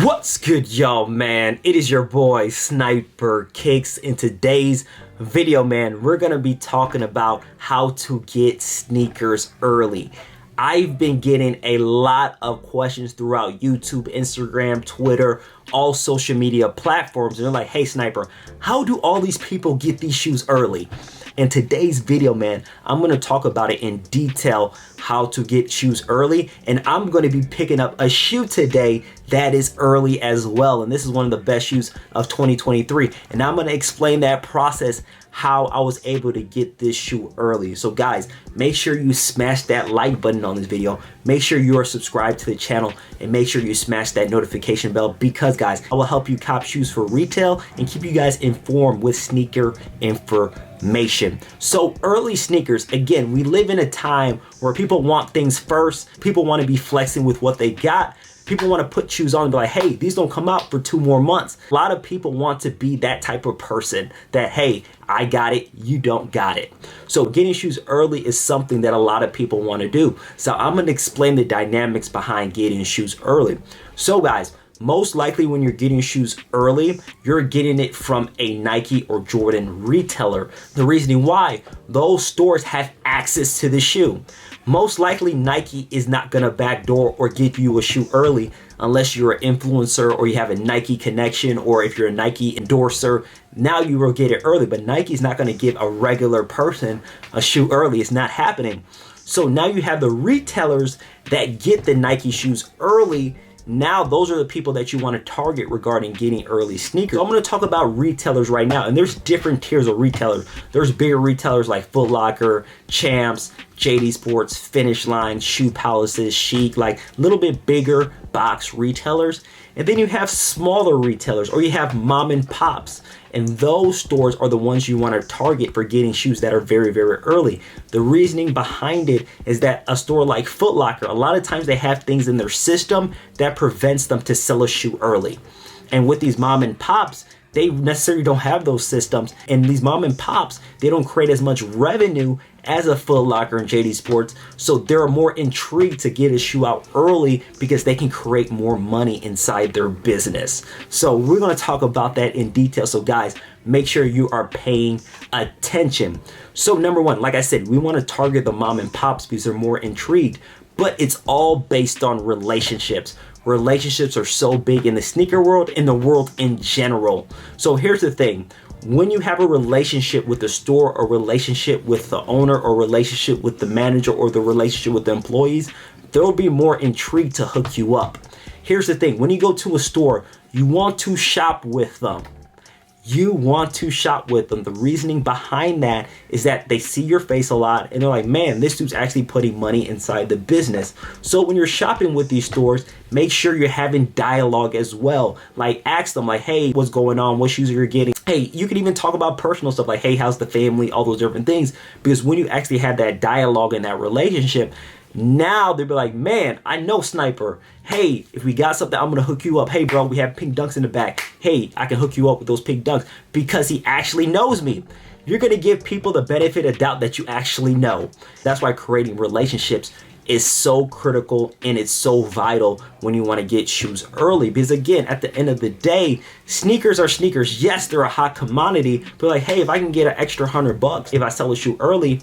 What's good, y'all, man? It is your boy Sniper Kicks. In today's video, man, we're gonna be talking about how to get sneakers early. I've been getting a lot of questions throughout YouTube, Instagram, Twitter, all social media platforms, and they're like, hey Sniper, how do all these people get these shoes early? In today's video, man, I'm going to talk about it in detail, how to get shoes early, and I'm going to be picking up a shoe today that is early as well, and this is one of the best shoes of 2023, and I'm going to explain that process, how I was able to get this shoe early. So guys, make sure you smash that like button on this video, make sure you are subscribed to the channel, and make sure you smash that notification bell, because guys, I will help you cop shoes for retail and keep you guys informed with sneaker information. So early sneakers, again, we live in a time where people want things first, people want to be flexing with what they got. People want to put shoes on and be like, hey, these don't come out for 2 more months. A lot of people want to be that type of person that, hey, I got it, you don't got it. So getting shoes early is something that a lot of people want to do. So I'm going to explain the dynamics behind getting shoes early. So guys, most likely when you're getting shoes early, you're getting it from a Nike or Jordan retailer. The reasoning why, those stores have access to the shoe. Most likely Nike is not gonna backdoor or give you a shoe early unless you're an influencer or you have a Nike connection, or if you're a Nike endorser, now you will get it early. But Nike's not gonna give a regular person a shoe early. It's not happening. So now you have the retailers that get the Nike shoes early. Now those are the people that you want to target regarding getting early sneakers. So I'm going to talk about retailers right now, and there's different tiers of retailers. There's bigger retailers like Foot Locker, Champs, JD Sports, Finish Line, Shoe Palaces, Chic, like a little bit bigger box retailers. And then you have smaller retailers, or you have mom and pops. And those stores are the ones you want to target for getting shoes that are very, very early. The reasoning behind it is that a store like Foot Locker, a lot of times they have things in their system that prevents them to sell a shoe early. And with these mom and pops, they necessarily don't have those systems. And these mom and pops, they don't create as much revenue as a Foot Locker and JD Sports. So they're more intrigued to get a shoe out early because they can create more money inside their business. So we're going to talk about that in detail. So guys, make sure you are paying attention. So number one, like I said, we want to target the mom and pops because they're more intrigued, but it's all based on relationships. Relationships are so big in the sneaker world, in the world in general. So here's the thing. When you have a relationship with the store, or relationship with the owner, or relationship with the manager, or the relationship with the employees, they'll be more intrigued to hook you up. Here's the thing. When you go to a store, you want to shop with them. You want to shop with them. The reasoning behind that is that they see your face a lot and they're like, man, this dude's actually putting money inside the business. So when you're shopping with these stores, make sure you're having dialogue as well. Like ask them like, hey, what's going on? What shoes are you getting? Hey, you can even talk about personal stuff like, hey, how's the family? All those different things. Because when you actually have that dialogue and that relationship, now they'll be like, man, I know Sniper. Hey, if we got something, I'm going to hook you up. Hey, bro, we have pink dunks in the back. Hey, I can hook you up with those pink dunks because he actually knows me. You're going to give people the benefit of doubt that you actually know. That's why creating relationships is so critical and it's so vital when you want to get shoes early. Because again, at the end of the day, sneakers are sneakers. Yes, they're a hot commodity, but like, hey, if I can get an extra $100 if I sell a shoe early,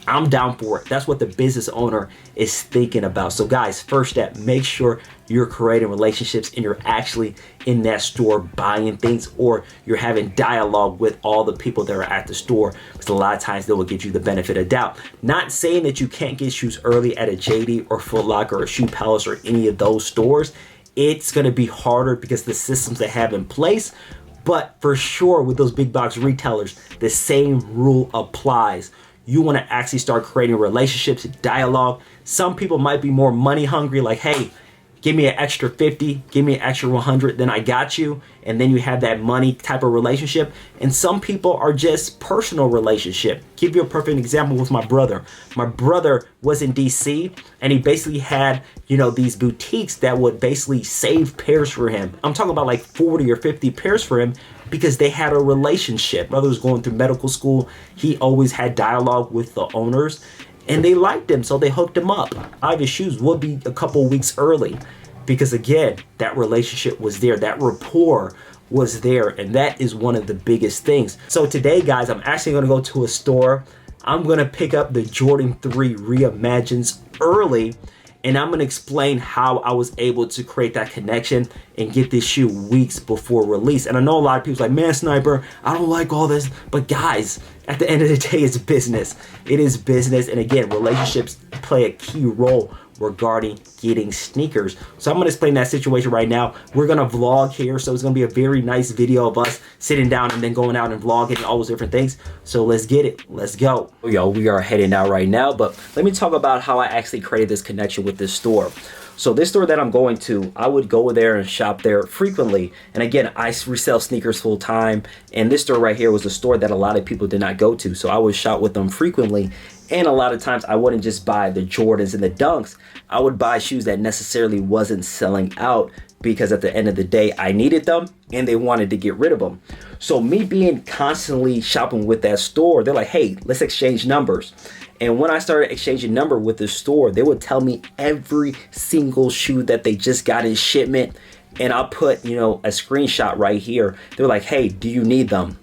I'm down for it. That's what the business owner is thinking about. So guys, first step, make sure you're creating relationships and you're actually in that store buying things, or you're having dialogue with all the people that are at the store, because a lot of times they will give you the benefit of doubt. Not saying that you can't get shoes early at a JD or Foot Locker or Shoe Palace or any of those stores. It's going to be harder because the systems they have in place. But for sure, with those big box retailers, the same rule applies. You want to actually start creating relationships, dialogue. Some people might be more money hungry, like, hey, give me an extra 50, give me an extra 100, then I got you. And then you have that money type of relationship. And some people are just personal relationship. Give you a perfect example with my brother. My brother was in DC and he basically had, these boutiques that would basically save pairs for him. I'm talking about like 40 or 50 pairs for him because they had a relationship. Brother was going through medical school. He always had dialogue with the owners and they liked him, so they hooked him up. His shoes would be a couple weeks early. because again, that relationship was there, that rapport was there, and that is one of the biggest things. So today, guys, I'm actually gonna go to a store. I'm gonna pick up the Jordan 3 Reimagines early, and I'm gonna explain how I was able to create that connection and get this shoe weeks before release. And I know a lot of people like, man, Sniper, I don't like all this. But guys, at the end of the day, it's business. It is business. And again, relationships play a key role regarding getting sneakers. So I'm gonna explain that situation right now. We're gonna vlog here, so it's gonna be a very nice video of us sitting down and then going out and vlogging and all those different things. So let's get it, let's go. Yo, we are heading out right now, but let me talk about how I actually created this connection with this store. So this store that I'm going to, I would go there and shop there frequently. And again, I resell sneakers full time. And this store right here was a store that a lot of people did not go to. So I would shop with them frequently. And a lot of times I wouldn't just buy the Jordans and the Dunks. I would buy shoes that necessarily wasn't selling out, because at the end of the day, I needed them and they wanted to get rid of them. So me being constantly shopping with that store, they're like, hey, let's exchange numbers. And when I started exchanging number with the store, they would tell me every single shoe that they just got in shipment. And I'll put, a screenshot right here. They're like, hey, do you need them?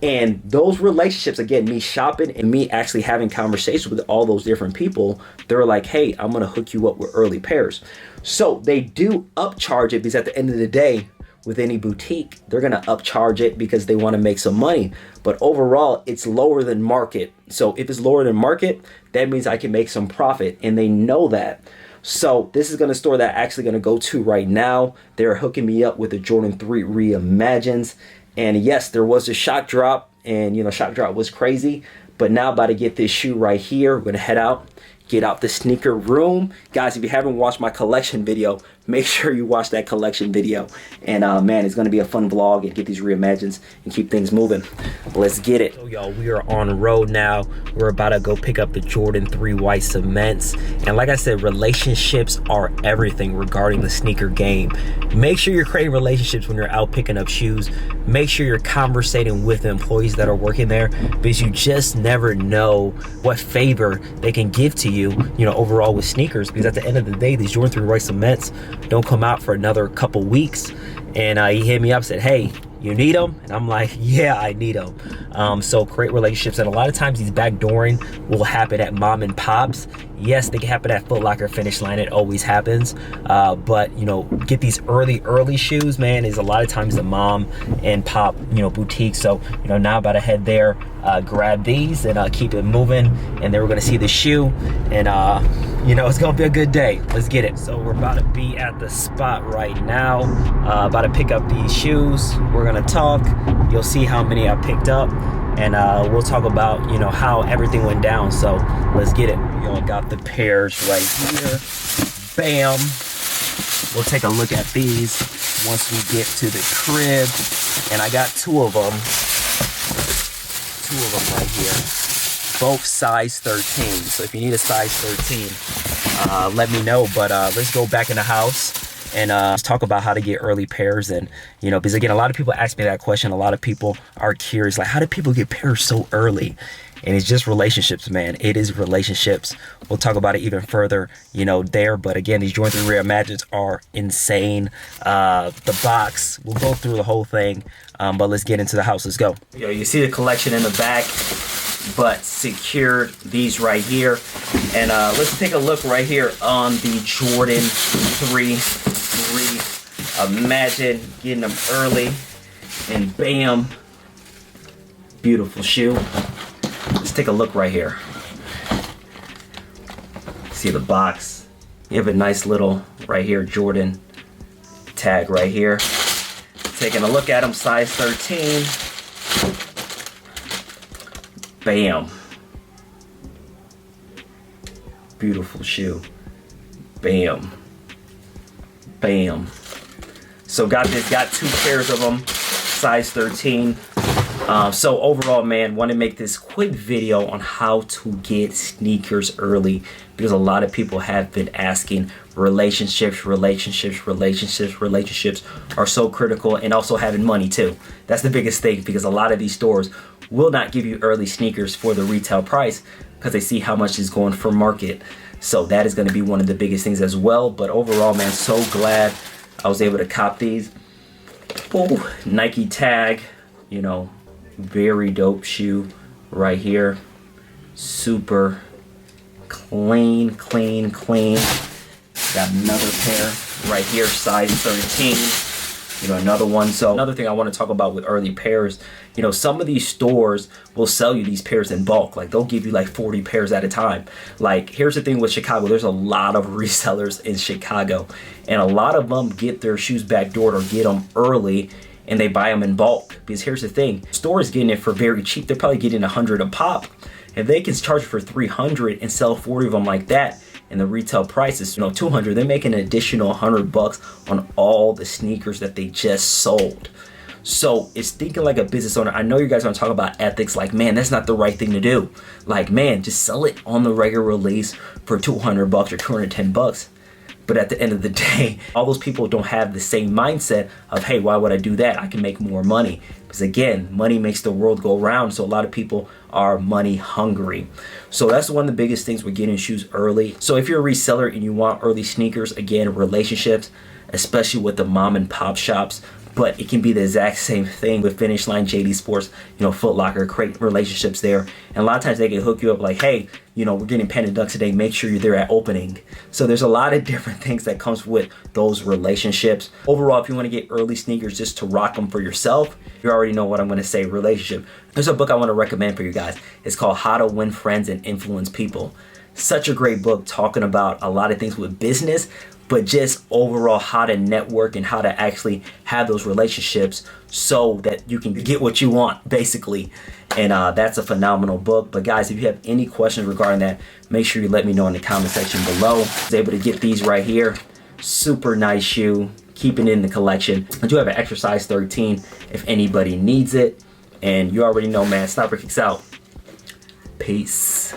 And those relationships, again, me shopping and me actually having conversations with all those different people, they're like, hey, I'm gonna hook you up with early pairs. So they do upcharge it, because at the end of the day, with any boutique, they're gonna upcharge it because they wanna make some money. But overall, it's lower than market. So if it's lower than market, that means I can make some profit, and they know that. So this is gonna store that I'm actually gonna go to right now. They're hooking me up with the Jordan 3 Reimagines. And yes, there was a shock drop, and shock drop was crazy. But now about to get this shoe right here. We're gonna head out, get out the sneaker room. Guys, if you haven't watched my collection video, make sure you watch that collection video. And man, it's gonna be a fun vlog and get these Reimagines and keep things moving. Let's get it. So y'all, we are on road now. We're about to go pick up the Jordan 3 white cements. And like I said, relationships are everything regarding the sneaker game. Make sure you're creating relationships when you're out picking up shoes. Make sure you're conversating with the employees that are working there, because you just never know what favor they can give to you, overall with sneakers. Because at the end of the day, these Jordan 3 white cements don't come out for another couple weeks. And he hit me up, said, hey, you need them? And I'm like, yeah, I need them. So create relationships. And a lot of times these backdooring will happen at mom and pops. Yes, they can happen at Foot Locker, Finish Line. It always happens. But get these early shoes, man, is a lot of times the mom and pop, boutique. So, now about to head there, grab these and keep it moving. And then we're gonna see the shoe, and it's gonna be a good day. Let's get it. So we're about to be at the spot right now, about to pick up these shoes. We're gonna talk. You'll see how many I picked up, and we'll talk about how everything went down. So let's get it. I got the pairs right here. Bam. We'll take a look at these once we get to the crib. And I got two of them right here, both size 13. So if you need a size 13, let me know. But let's go back in the house and let's talk about how to get early pairs. And because again, a lot of people ask me that question. A lot of people are curious, like, how do people get pairs so early? And it's just relationships, man. It is relationships. We'll talk about it even further, there. But again, these Jordan 3 Reimagines are insane. The box, we'll go through the whole thing, but let's get into the house. Let's go. You see the collection in the back, but secured these right here. And let's take a look right here on the Jordan 3 Reimagine, getting them early, and bam, beautiful shoe. Let's take a look right here. See the box. You have a nice little, right here, Jordan tag right here. Taking a look at them, size 13. Bam. Beautiful shoe. Bam. Bam. So got two pairs of them, size 13. So overall, man, want to make this quick video on how to get sneakers early, because a lot of people have been asking. Relationships are so critical, and also having money too. That's the biggest thing, because a lot of these stores will not give you early sneakers for the retail price because they see how much is going for market. So that is going to be one of the biggest things as well. But overall, man, so glad I was able to cop these. Oh, Nike tag, you know, very dope shoe right here. Super clean. Got another pair right here, size 13. You know, another one. So another thing I want to talk about with early pairs, you know, some of these stores will sell you these pairs in bulk. Like they'll give you like 40 pairs at a time. Like here's the thing with Chicago, there's a lot of resellers in Chicago, and a lot of them get their shoes backdoored or get them early and they buy them in bulk. Because here's the thing, stores getting it for very cheap. They're probably getting 100 a pop. If they can charge for 300 and sell 40 of them like that, and the retail price is, you know, 200, they're making an additional $100 on all the sneakers that they just sold. So it's thinking like a business owner. I know you guys are gonna talk about ethics, like, man, that's not the right thing to do. Like, man, just sell it on the regular release for 200 bucks or 210 bucks. But at the end of the day, all those people don't have the same mindset of, hey, why would I do that? I can make more money. Because again, money makes the world go round. So a lot of people are money hungry. So that's one of the biggest things with getting shoes early. So if you're a reseller and you want early sneakers, again, relationships, especially with the mom and pop shops, but it can be the exact same thing with Finish Line, JD Sports, you know, Foot Locker, create relationships there. And a lot of times they can hook you up like, hey, you know, we're getting Panda Dunks today, make sure you're there at opening. So there's a lot of different things that comes with those relationships. Overall, if you want to get early sneakers just to rock them for yourself, you already know what I'm going to say, relationship. There's a book I want to recommend for you guys. It's called How to Win Friends and Influence People. Such a great book talking about a lot of things with business, but just overall how to network and how to actually have those relationships so that you can get what you want, basically. And that's a phenomenal book. But guys, if you have any questions regarding that, make sure you let me know in the comment section below. I was able to get these right here. Super nice shoe, keeping it in the collection. I do have an extra size 13 if anybody needs it. And you already know, man, Sniper Kicks out. Peace.